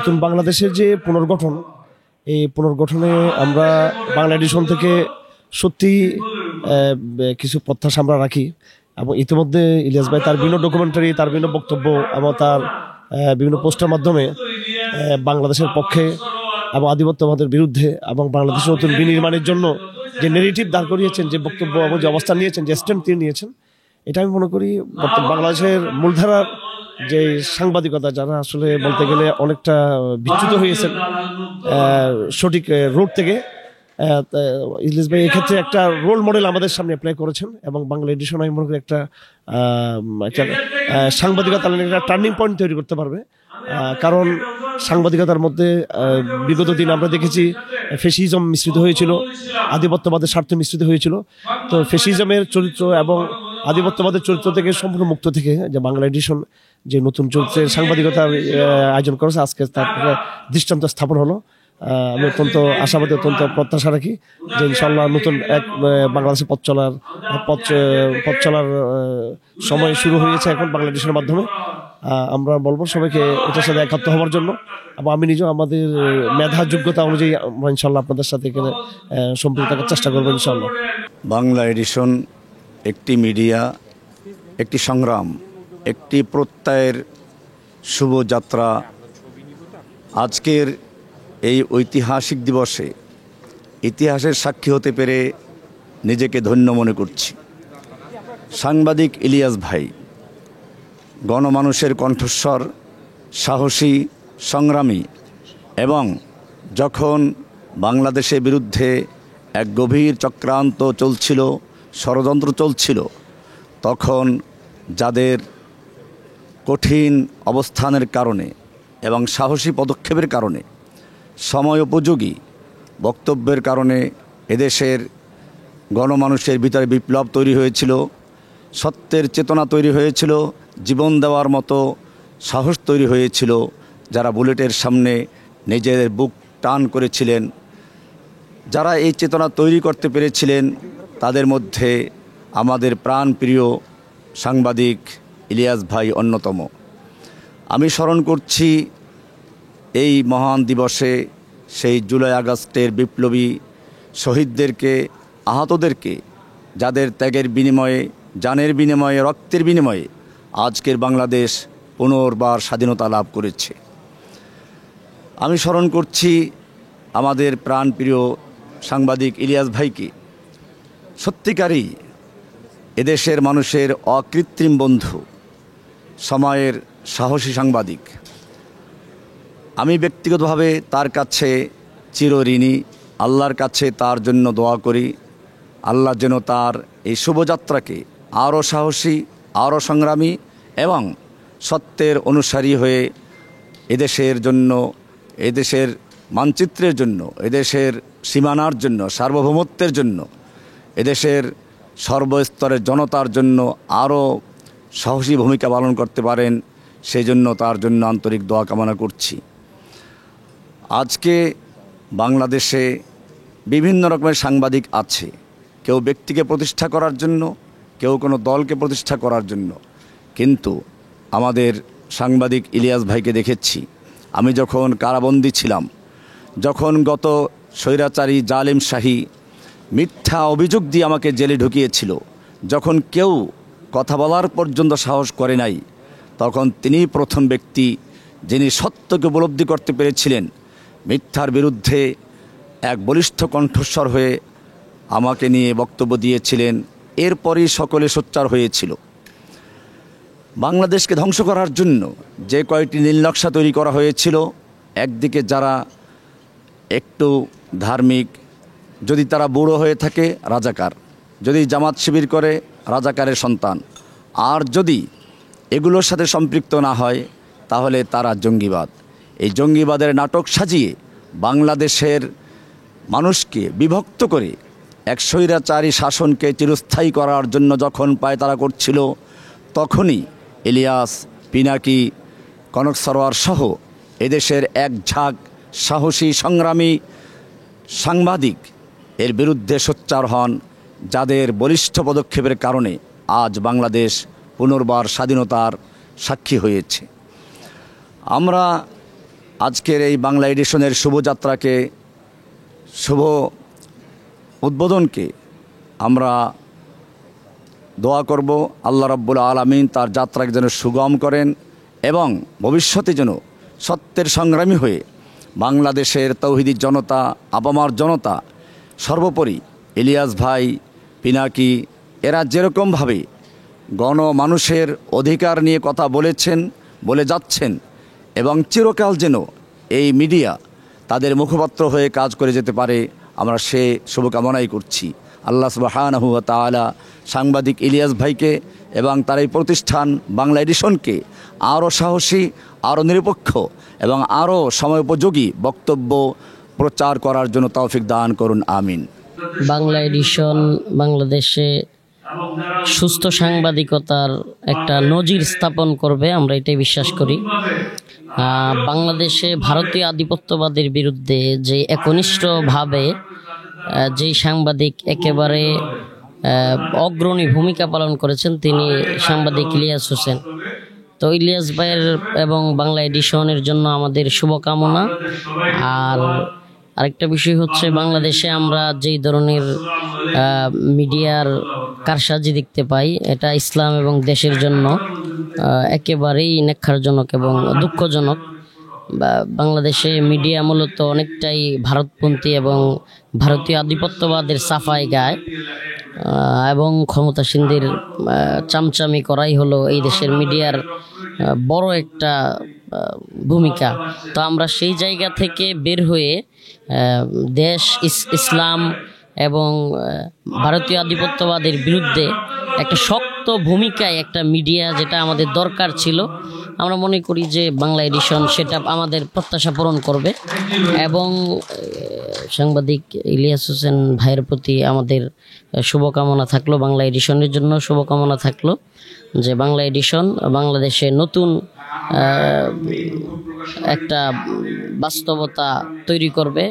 নতুন বাংলাদেশের যে পুনর্গঠন, এই পুনর্গঠনে আমরা বাংলা এডিশন থেকে সত্যি কিছু প্রত্যাশা আমরা রাখি। এবং ইতিমধ্যে ইলিয়াস ভাই তার বিভিন্ন ডকুমেন্টারি, তার বিভিন্ন বক্তব্য এবং তার বিভিন্ন পোস্টের মাধ্যমে বাংলাদেশের পক্ষে এবং আধিপত্যবাদের বিরুদ্ধে এবং বাংলাদেশের নতুন বিনির্মাণের জন্য যে নেগেটিভ দাঁড় করিয়েছেন, যে বক্তব্য এবং যে অবস্থান নিয়েছেন, যে স্ট্যান্ড তিনি নিয়েছেন, এটা আমি মনে করি বাংলাদেশের মূলধারার যে সাংবাদিকতা, যারা আসলে বলতে গেলে অনেকটা বিচ্যুত হয়েছেন সঠিক রোড থেকে, ইলিয়াস ভাই এক্ষেত্রে একটা রোল মডেল আমাদের সামনে অ্যাপ্লাই করেছেন। এবং বাংলা এডিশন আমি মনে করি একটা সাংবাদিকতার একটা টার্নিং পয়েন্ট তৈরি করতে পারবে। কারণ সাংবাদিকতার মধ্যে বিগত দিন আমরা দেখেছি ফ্যাসিজম মিশ্রিত হয়েছিল, আধিপত্যবাদের স্বার্থ মিশ্রিত হয়েছিল। তো ফ্যাসিজমের চরিত্র এবং আধিপত্যবাদের চরিত্র থেকে সম্পূর্ণ মুক্ত থেকে যে বাংলা এডিশন যে নতুন চরিত্রের সাংবাদিকতার আয়োজন করেছে, আজকে তার দৃষ্টান্ত স্থাপন হলো। আমি অত্যন্ত আশাবাদী, অত্যন্ত প্রত্যাশা রাখি যে ইনশাল্লাহ নতুন এক বাংলাদেশের পথ চলার সময় শুরু হয়েছে এখন বাংলা এডিশনের মাধ্যমে। আমরা বলবো সবাইকে এটার সাথে একাত্ম হওয়ার জন্য, এবং আমি নিজেও আমাদের মেধা যোগ্যতা অনুযায়ী আমরা ইনশাল্লাহ আপনাদের সাথে এখানে সম্পৃক্ত থাকার চেষ্টা করবো ইনশাল্লাহ। বাংলা এডিশন একটি মিডিয়া, একটি সংগ্রাম, একটি প্রত্যয়ের শুভযাত্রা। আজকের এই ঐতিহাসিক দিবসে ইতিহাসের সাক্ষী হতে পেরে নিজেকে ধন্য মনে করছি। সাংবাদিক ইলিয়াস ভাই গণমানুষের কণ্ঠস্বর, সাহসী, সংগ্রামী, এবং যখন বাংলাদেশের বিরুদ্ধে এক গভীর চক্রান্ত চলছিল, ষড়যন্ত্র চলছিল, তখন যাদের কঠিন অবস্থানের কারণে এবং সাহসী পদক্ষেপের কারণে, সময় উপযোগী বক্তব্যের কারণে এদেশের গণমানুষের ভিতরে বিপ্লব তৈরি হয়েছিল, সত্যের চেতনা তৈরি হয়েছিল, জীবন দেওয়ার মতো সাহস তৈরি হয়েছিল। যারা বুলেটের সামনে নিজের বুক টান করেছিলেন, যারা এই চেতনা তৈরি করতে পেরেছিলেন, তাদের মধ্যে আমাদের প্রাণপ্রিয় সাংবাদিক ইলিয়াস ভাই অন্যতম। আমি স্মরণ করছি এই মহান দিবসে সেই জুলাই আগস্টের বিপ্লবী শহীদদেরকে, আহতদেরকে, যাদের ত্যাগের বিনিময়ে, জানের বিনিময়ে, রক্তের বিনিময়ে আজকের বাংলাদেশ পুনর্বার স্বাধীনতা লাভ করেছে। আমি স্মরণ করছি আমাদের প্রাণপ্রিয় সাংবাদিক ইলিয়াস ভাইকে, সত্যিকারই এদেশের মানুষের অকৃত্রিম বন্ধু, সময়ের সাহসী সাংবাদিক। আমি ব্যক্তিগতভাবে তার কাছে চিরঋণী। আল্লাহর কাছে তার জন্য দোয়া করি, আল্লাহ যেন তার এই শুভযাত্রাকে আরও সাহসী, আরও সংগ্রামী এবং সত্যের অনুসারী হয়ে এদেশের জন্য, এদেশের মানচিত্রের জন্য, এদেশের সীমানার জন্য, সার্বভৌমত্বের জন্য, এদেশের সর্বস্তরের জনতার জন্য আরও সাহসী ভূমিকা পালন করতে পারেন, সেই জন্য তার জন্য আন্তরিক দোয়া কামনা করছি। আজকে বাংলাদেশে বিভিন্ন রকমের সাংবাদিক আছে, কেউ ব্যক্তিকে প্রতিষ্ঠা করার জন্য, কেউ কোনো দলকে প্রতিষ্ঠা করার জন্য। কিন্তু আমাদের সাংবাদিক ইলিয়াস ভাইকে দেখেছি আমি যখন কারাবন্দী ছিলাম, যখন গত স্বৈরাচারী জালেম শাহী মিথ্যা অভিযোগ দিয়ে আমাকে জেলে ঢুকিয়েছিল, যখন কেউ কথা বলার পর্যন্ত সাহস করে নাই, তখন তিনিই প্রথম ব্যক্তি যিনি সত্যকে উপলব্ধি করতে পেরেছিলেন, মিথ্যার বিরুদ্ধে এক বলিষ্ঠ কণ্ঠস্বর হয়ে আমাকে নিয়ে বক্তব্য দিয়েছিলেন। এরপরই সকলে সোচ্চার হয়েছিল। বাংলাদেশকে ধ্বংস করার জন্য যে কয়টি নীলনকশা তৈরি করা হয়েছিল, একদিকে যারা একটু ধার্মিক, যদি তারা বুড়ো হয়ে থাকে রাজাকার, যদি জামাত শিবির করে রাজাকারের সন্তান, আর যদি এগুলোর সাথে সম্পৃক্ত না হয় তাহলে তারা জঙ্গিবাদ। এই জঙ্গিবাদের নাটক সাজিয়ে বাংলাদেশের মানুষকে বিভক্ত করে এক স্বৈরাচারী শাসনকে চিরস্থায়ী করার জন্য যখন পায়তারা করছিল, তখনই ইলিয়াস, পিনাকি, কনক সরোয়ার সহ এদেশের এক ঝাঁক সাহসী সংগ্রামী সাংবাদিক এর বিরুদ্ধে সোচ্চার হন, যাদের বলিষ্ঠ পদক্ষেপের কারণে আজ বাংলাদেশ পুনর্বার স্বাধীনতার সাক্ষী হয়েছে। আমরা আজকের এই বাংলা এডিশনের শুভযাত্রাকে, শুভ উদ্বোধনকে আমরা দোয়া করব আল্লাহ রাব্বুল আলামিন তার যাত্রাকে যেন সুগম করেন এবং ভবিষ্যতে যেন সত্যের সংগ্রামী হয়ে বাংলাদেশের তৌহিদি জনতা, আপামার জনতা, সর্বোপরি ইলিয়াস ভাই, পিনাকি এরা যেরকমভাবে গণমানুষের অধিকার নিয়ে কথা বলেছেন, বলে যাচ্ছেন এবং চিরকাল যেন এই মিডিয়া তাদের মুখপাত্র হয়ে কাজ করে যেতে পারে, আমরা সে শুভকামনাই করছি। আল্লাহ সুবহানাহু ওয়া তাআলা সাংবাদিক ইলিয়াস ভাইকে এবং তার এই প্রতিষ্ঠান বাংলা এডিশনকে আরও সাহসী, আরও নিরপেক্ষ এবং আরও সময়োপযোগী বক্তব্য প্রচার করার জন্য তৌফিক দান করুন, আমিন। বাংলা এডিশন বাংলাদেশে সুস্থ সাংবাদিকতার একটা নজির স্থাপন করবে, আমরা এটাই বিশ্বাস করি। বাংলাদেশে ভারতীয় আধিপত্যবাদের বিরুদ্ধে যে একনিষ্ঠভাবে যেই সাংবাদিক একেবারে অগ্রণী ভূমিকা পালন করেছেন তিনি সাংবাদিক ইলিয়াস হোসেন। তো ইলিয়াস ভাইয়ের এবং বাংলা এডিশনের জন্য আমাদের শুভকামনা। আর আরেকটা বিষয় হচ্ছে, বাংলাদেশে আমরা যেই ধরনের মিডিয়ার কারসাজি দেখতে পাই, এটা ইসলাম এবং দেশের জন্য একেবারেই নেক্ষারজনক এবং দুঃখজনক। বাংলাদেশে মিডিয়া মূলত অনেকটাই ভারতপন্থী এবং ভারতীয় আধিপত্যবাদের সাফাই গায় এবং ক্ষমতাসীনদের চামচামি করাই হলো এই দেশের মিডিয়ার বড় একটা ভূমিকা। তো আমরা সেই জায়গা থেকে বের হয়ে দেশ, ইসলাম এবং ভারতীয় আধিপত্যবাদের বিরুদ্ধে একটা শক্ত ভূমিকায় একটা মিডিয়া যেটা আমাদের দরকার ছিল, আমরা মনে করি যে বাংলা এডিশন সেটা আমাদের প্রত্যাশা পূরণ করবে। এবং সাংবাদিক ইলিয়াস হোসেন ভাইয়ের প্রতি আমাদের শুভকামনা থাকলো, বাংলা এডিশনের জন্য শুভকামনা থাকলো যে বাংলা এডিশন বাংলাদেশে নতুন একটা বাস্তবতা তৈরি করবে।